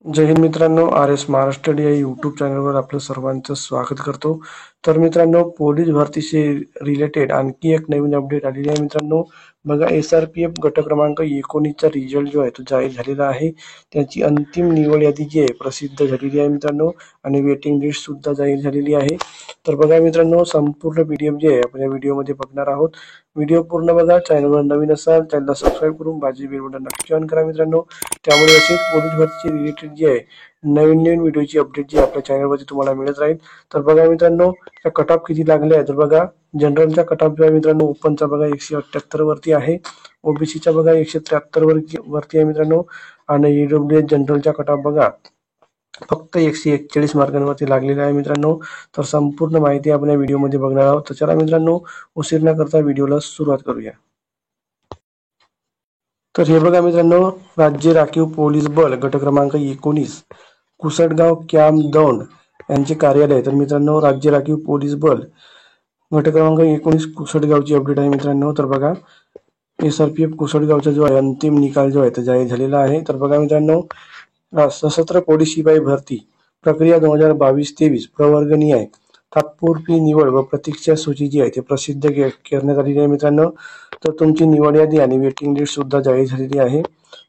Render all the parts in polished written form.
जय हिंद मित्रांनो, R S Maharashtra या YouTube चॅनलवर आपलं सर्वांचं स्वागत करतो। तर मित्रांनो, पोलीस भरतीशी रिलेटेड आणखी एक नवीन अपडेट आलेली आहे मित्रांनो। बघा, SRPF गट क्रमांक 19चा रिझल्ट जो आहे तो जाहीर झालेला आहे। त्याची अंतिम निवड यादी जी आहे प्रसिद्ध झालेली आहे मित्रांनो, आणि वेटिंग लिस्ट सुद्धा जाहीर झालेली आहे। तर बघा मित्रांनो, संपूर्ण PDF जी आहे आपण या व्हिडिओमध्ये बघणार आहोत। व्हिडिओ पूर्ण बघा। चॅनलवर नवीन असाल चॅनलला सबस्क्राईब करून बाजू बेल बटन नक्की ऑन करा मित्रांनो। त्यामुळे असेच पोलीस भरतीची रिलेटेड जी आहे नवीन व्हिडिओची अपडेट जी आपल्या चॅनलवरती तुम्हाला मिळत राहील। तर बघा मित्रांनो, त्या कट ऑफ किती लागले आहे तर बघा, जनरलचा कट ऑफ जो आहे मित्रांनो ओपनचा बघा 178 वरती आहे, ओबीसीचा बघा 173 वरती आहे मित्रांनो, आणि ईडब्ल्यूएस जनरलचा कट ऑफ बघा फक्त 141 मार्कांवरती लागलेला आहे मित्रांनो। तर संपूर्ण माहिती आपण या व्हिडिओमध्ये बघणार आहोत। तर चला मित्रांनो, उशीर न करता व्हिडिओला सुरुवात करूया। तर हे बघा मित्रांनो, राज्य राखीव पोलीस बल गट क्रमांक 19 कुसटगाव कॅम्प दौंड यांचे कार्यालय। तर मित्रांनो, राज्य राखीव पोलीस बल गट क्रमांक 19 कुसटगावची अपडेट आहे मित्रांनो। तर बघा, SRPF कुसटगावचा जो आहे अंतिम निकाल जो आहे तो जाहीर झालेला आहे। तर बघा मित्रांनो, सशस्त्र पोलीस शिपाई भरती प्रक्रिया 2022-23 प्रवर्गनीय आहे, तात्पुरती निवड व प्रतीक्षा सूची जी आहे ते प्रसिद्ध करण्यात आलेली आहे मित्रांनो। तर तुमची निवड यादी आणि वेटिंग लिस्ट सुद्धा जाहीर झालेली आहे।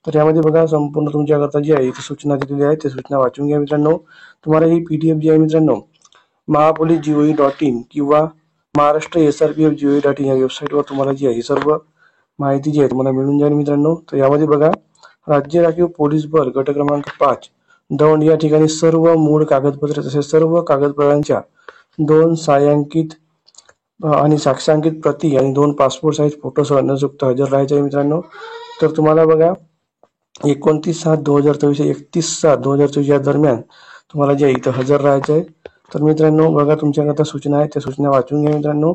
तर यामध्ये बघा, संपूर्ण तुमच्याकरता जी आहे सूचना दिलेली आहे ते सूचना वाचून घ्या मित्रांनो। तुम्हाला ही PDF जी आहे मित्रांनो mahapolis.gov.in किंवा महाराष्ट्र SRPF.gov.in या वेबसाईटवर तुम्हाला जी आहे सर्व माहिती जी आहे तुम्हाला मिळून जाईल मित्रांनो। तर यामध्ये बघा, राज्य राखीव पोलीस बल गट क्रमांक 5 दौंड या ठिकाणी सर्व मूळ कागदपत्रे तसेच सर्व कागदपत्रांच्या 2 छायांकित आणि साक्षांकित प्रती आणि 2 पासपोर्ट साईज फोटोसह न चुकता हजर राहायचे आहे मित्रांनो। तर तुम्हाला बघा, 29/7/2024 ते 31/7/2024 या दरम्यान तुम्हाला जे इथं हजर राहायचं आहे। तर मित्रांनो बघा, तुमच्याकरता सूचना आहे त्या सूचना वाचून घ्या मित्रांनो।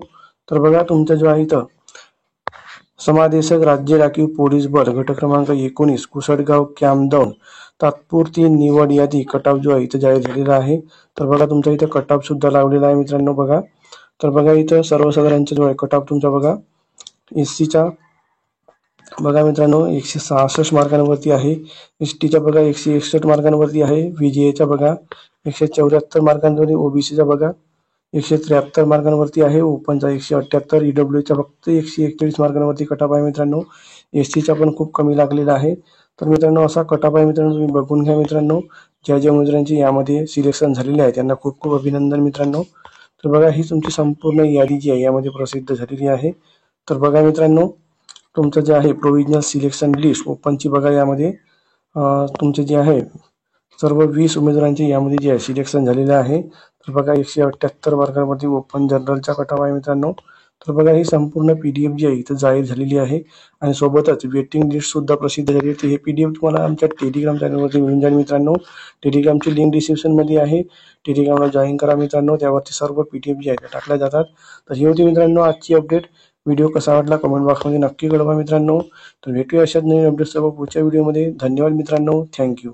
तर बघा, तुमचं जो आहे इथं समादेशक राज्य राखीव पोलीस बल गट क्रमांक 19 कुसटगाव कॅम्प दौंड तात्पुरती निवड यादी कट ऑफ जो आहे इथं जाहीर झालेला आहे। तर बघा, तुमचा इथं कट ऑफ सुद्धा लावलेला आहे मित्रांनो बघा। तर बघा, इथं सर्वसाधारणचा जो आहे कट ऑफ तुमचा बघा SCचा बघा मित्रांनो 166 मार्कांवरती आहे, STचा बघा 161 मार्कांवरती आहे, VGAचा बघा 174 मार्कांवरती, OBCचा बघा 173 मार्कांवरती आहे, ओपनचा 178, ईडब्ल्यूचा फक्त 141 मार्कांवरती कट ऑफ आहे मित्रांनो। SCचा पण खूप कमी लागलेला आहे। तर मित्रांनो, असा कट ऑफ आहे मित्रांनो, तुम्ही बघून घ्या मित्रांनो। ज्या उमेदवारांची यामध्ये सिलेक्शन झालेले आहे त्यांना खूप खूप अभिनंदन मित्रांनो। तर बघा, ही तुमची संपूर्ण यादी जी आहे यामध्ये प्रसिद्ध झालेली आहे। तर बघा मित्रांनो, तुमचं जे आहे प्रोव्हिजनल सिलेक्शन लिस्ट ओपनची बघा, यामध्ये तुमचे जे आहे सर्व 20 उमेदवारांचे यामध्ये जे आहे सिलेक्शन झालेले आहे। तर बघा, 178 मार्कांवरती ओपन जनरलचा कट ऑफ आहे मित्रांनो। तर बघा, ही संपूर्ण PDF जी आहे इथं जाहीर झालेली आहे आणि सोबतच वेटिंग लिस्ट सुद्धा प्रसिद्ध झाली आहे। हे PDF तुम्हाला आमच्या टेलिग्राम चॅनलवरती मिळून जाईल मित्रांनो। टेलिग्रामची लिंक डिस्क्रिप्शन मध्ये आहे, टेलिग्रामला जॉईन करा मित्रांनो, त्यावरती सर्व PDF जे आहेत टाकल्या जातात। तर ही होती मित्रांनो आजची अपडेट। व्हिडिओ कसा वाटला कमेंट बॉक्समध्ये नक्की कळवा मित्रांनो। तर भेटूया अशाच नवीन अपडेट्ससोबत पुढच्या व्हिडिओमध्ये। धन्यवाद मित्रांनो, थँक्यू।